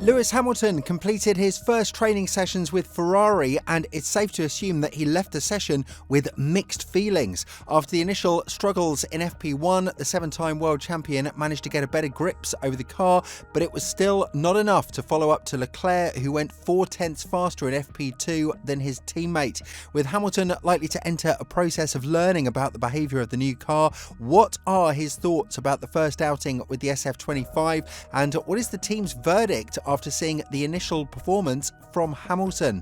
Lewis Hamilton completed his first training sessions with Ferrari, and it's safe to assume that he left the session with mixed feelings. After the initial struggles in FP1, the seven-time world champion managed to get a better grips over the car, but it was still not enough to follow up to Leclerc, who went 4/10 faster in FP2 than his teammate. With Hamilton likely to enter a process of learning about the behaviour of the new car, what are his thoughts about the first outing with the SF25, and what is the team's verdict after seeing the initial performance from Hamilton?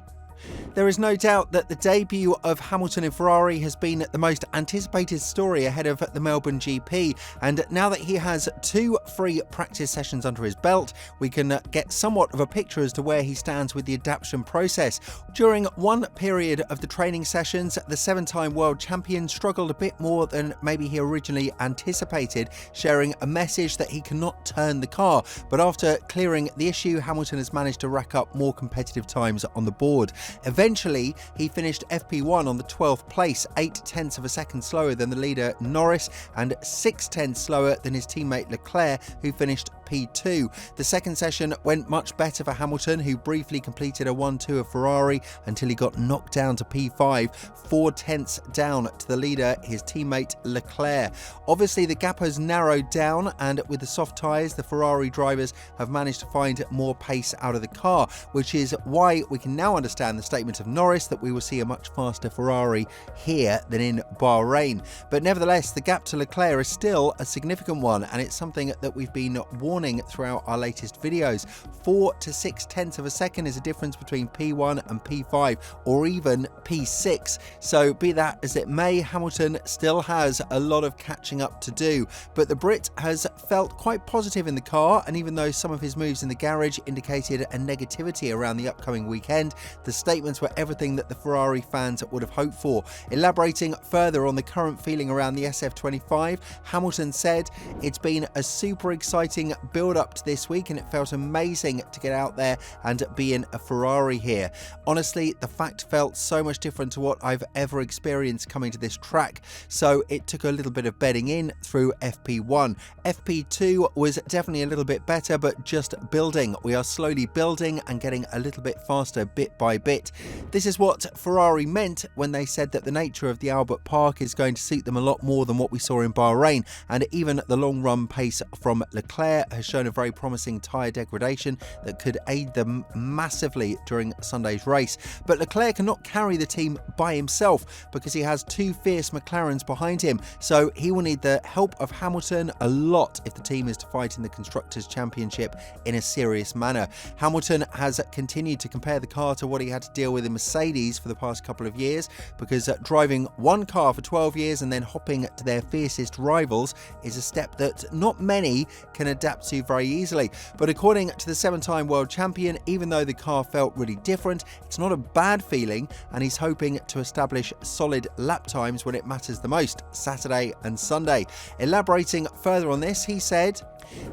There is no doubt that the debut of Hamilton in Ferrari has been the most anticipated story ahead of the Melbourne GP, and now that he has 2 free practice sessions under his belt, we can get somewhat of a picture as to where he stands with the adaptation process. During one period of the training sessions, the 7-time world champion struggled a bit more than maybe he originally anticipated, sharing a message that he cannot turn the car, but after clearing the issue, Hamilton has managed to rack up more competitive times on the board. Eventually, he finished FP1 on the 12th place, 0.8 of a second slower than the leader Norris and 0.6 slower than his teammate Leclerc, who finished P2. The second session went much better for Hamilton, who briefly completed a 1-2 of Ferrari until he got knocked down to P5, 0.4 down to the leader, his teammate Leclerc. Obviously, the gap has narrowed down, and with the soft tyres, the Ferrari drivers have managed to find more pace out of the car, which is why we can now understand the statement of Norris that we will see a much faster Ferrari here than in Bahrain. But nevertheless, the gap to Leclerc is still a significant one, and it's something that we've been warning throughout our latest videos. 4 to 0.6 of a second is a difference between P1 and P5, or even P6. So be that as it may, Hamilton still has a lot of catching up to do. But the Brit has felt quite positive in the car, and even though some of his moves in the garage indicated a negativity around the upcoming weekend, the statements were everything that the Ferrari fans would have hoped for. Elaborating further on the current feeling around the SF25, Hamilton said, "It's been a super exciting build up to this week, and it felt amazing to get out there and be in a Ferrari here. Honestly, the fact felt so much different to what I've ever experienced coming to this track, so it took a little bit of bedding in through FP1. FP2 was definitely a little bit better, but just building. We are slowly building and getting a little bit faster bit by bit." This is what Ferrari meant when they said that the nature of the Albert Park is going to suit them a lot more than what we saw in Bahrain, and even the long run pace from Leclerc has shown a very promising tyre degradation that could aid them massively during Sunday's race. But Leclerc cannot carry the team by himself because he has 2 fierce McLarens behind him, so he will need the help of Hamilton a lot if the team is to fight in the Constructors' Championship in a serious manner. Hamilton has continued to compare the car to what he had to deal with in Mercedes for the past couple of years, because driving one car for 12 years and then hopping to their fiercest rivals is a step that not many can adapt to very easily. But according to the 7-time world champion, even though the car felt really different, it's not a bad feeling, and he's hoping to establish solid lap times when it matters the most, Saturday and Sunday. Elaborating further on this, he said,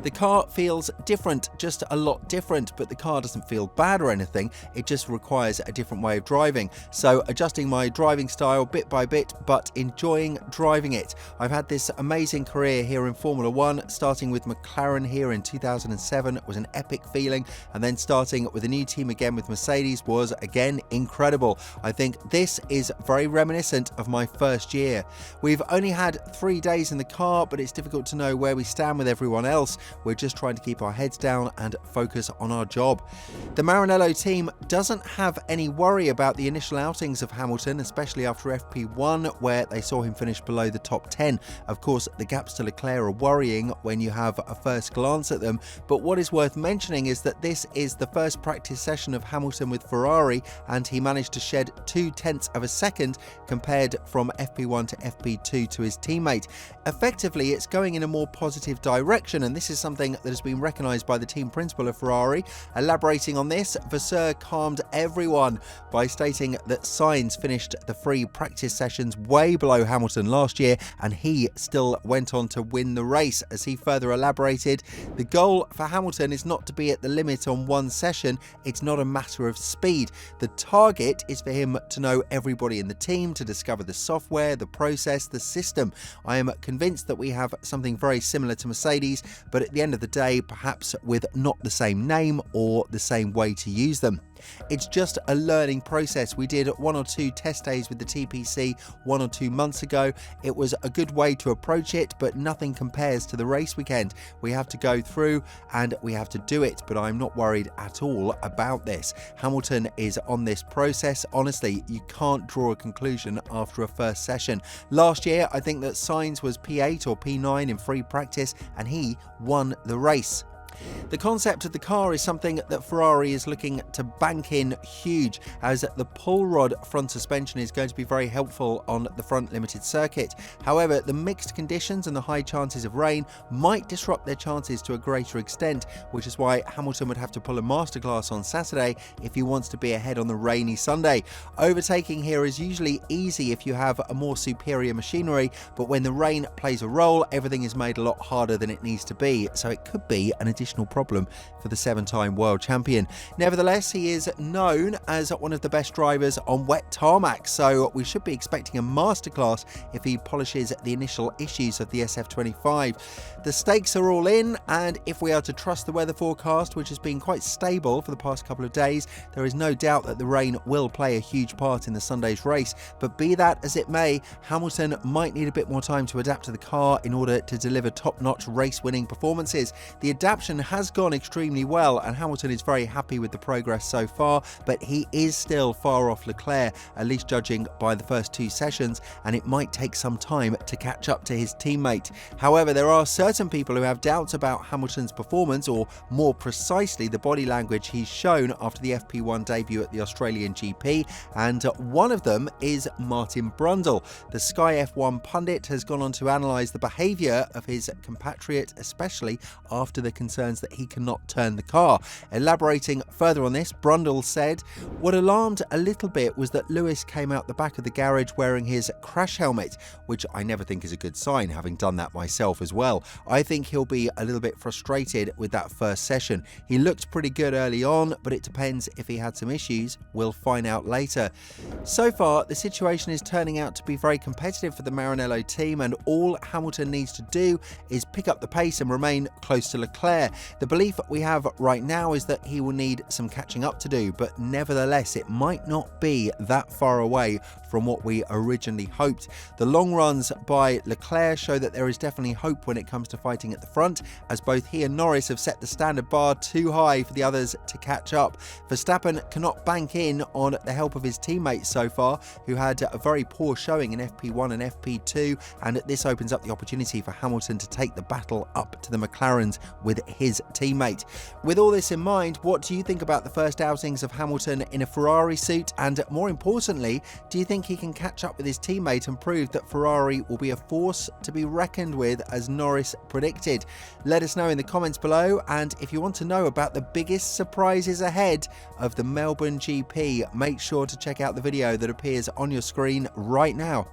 "The car feels different, just a lot different, but the car doesn't feel bad or anything, it just requires a different way of driving. So adjusting my driving style bit by bit, but enjoying driving it. I've had this amazing career here in Formula 1, starting with McLaren here in 2007 was an epic feeling, and then starting with a new team again with Mercedes was again incredible. I think this is very reminiscent of my first year. We've only had 3 days in the car, but it's difficult to know where we stand with everyone else. We're just trying to keep our heads down and focus on our job." The Maranello team doesn't have any worry about the initial outings of Hamilton, especially after FP1, where they saw him finish below the top 10. Of course, the gaps to Leclerc are worrying when you have a first glance at them, but what is worth mentioning is that this is the first practice session of Hamilton with Ferrari, and he managed to shed 0.2 of a second compared from FP1 to FP2 to his teammate. Effectively, it's going in a more positive direction, and this is something that has been recognised by the team principal of Ferrari. Elaborating on this, Vasseur calmed everyone by stating that Sainz finished the free practice sessions way below Hamilton last year, and he still went on to win the race. As he further elaborated, the goal for Hamilton is not to be at the limit on one session, it's not a matter of speed. The target is for him to know everybody in the team, to discover the software, the process, the system. I am convinced that we have something very similar to Mercedes, but at the end of the day, perhaps with not the same name or the same way to use them. It's just a learning process. We did 1 or 2 test days with the TPC 1 or 2 months ago. It was a good way to approach it, but nothing compares to the race weekend. We have to go through and we have to do it, but I'm not worried at all about this. Hamilton is on this process. Honestly, you can't draw a conclusion after a first session. Last year, I think that Sainz was P8 or P9 in free practice, and he won the race. The concept of the car is something that Ferrari is looking to bank in huge, as the pull rod front suspension is going to be very helpful on the front limited circuit. However, the mixed conditions and the high chances of rain might disrupt their chances to a greater extent, which is why Hamilton would have to pull a masterclass on Saturday if he wants to be ahead on the rainy Sunday. Overtaking here is usually easy if you have a more superior machinery, but when the rain plays a role, everything is made a lot harder than it needs to be, so it could be an additional problem for the 7-time world champion. Nevertheless, he is known as one of the best drivers on wet tarmac, so we should be expecting a masterclass if he polishes the initial issues of the SF25. The stakes are all in, and if we are to trust the weather forecast, which has been quite stable for the past couple of days, there is no doubt that the rain will play a huge part in the Sunday's race. But be that as it may, Hamilton might need a bit more time to adapt to the car in order to deliver top-notch race-winning performances. The adaptation has gone extremely well, and Hamilton is very happy with the progress so far, but he is still far off Leclerc, at least judging by the first 2 sessions, and it might take some time to catch up to his teammate. However, there are certain people who have doubts about Hamilton's performance, or more precisely the body language he's shown after the FP1 debut at the Australian GP, and one of them is Martin Brundle. The Sky F1 pundit has gone on to analyse the behaviour of his compatriot, especially after the concerns that he cannot turn the car. Elaborating further on this, Brundle said, "What alarmed a little bit was that Lewis came out the back of the garage wearing his crash helmet, which I never think is a good sign, having done that myself as well. I think he'll be a little bit frustrated with that first session. He looked pretty good early on, but it depends if he had some issues. We'll find out later." So far, the situation is turning out to be very competitive for the Maranello team, and all Hamilton needs to do is pick up the pace and remain close to Leclerc. The belief we have right now is that he will need some catching up to do, but nevertheless, it might not be that far away from what we originally hoped. The long runs by Leclerc show that there is definitely hope when it comes to fighting at the front, as both he and Norris have set the standard bar too high for the others to catch up. Verstappen cannot bank in on the help of his teammates so far, who had a very poor showing in FP1 and FP2, and this opens up the opportunity for Hamilton to take the battle up to the McLarens with his teammate. With all this in mind, what do you think about the first outings of Hamilton in a Ferrari suit? And more importantly, do you think he can catch up with his teammate and prove that Ferrari will be a force to be reckoned with, as Norris predicted? Let us know in the comments below, and if you want to know about the biggest surprises ahead of the Melbourne GP, make sure to check out the video that appears on your screen right now.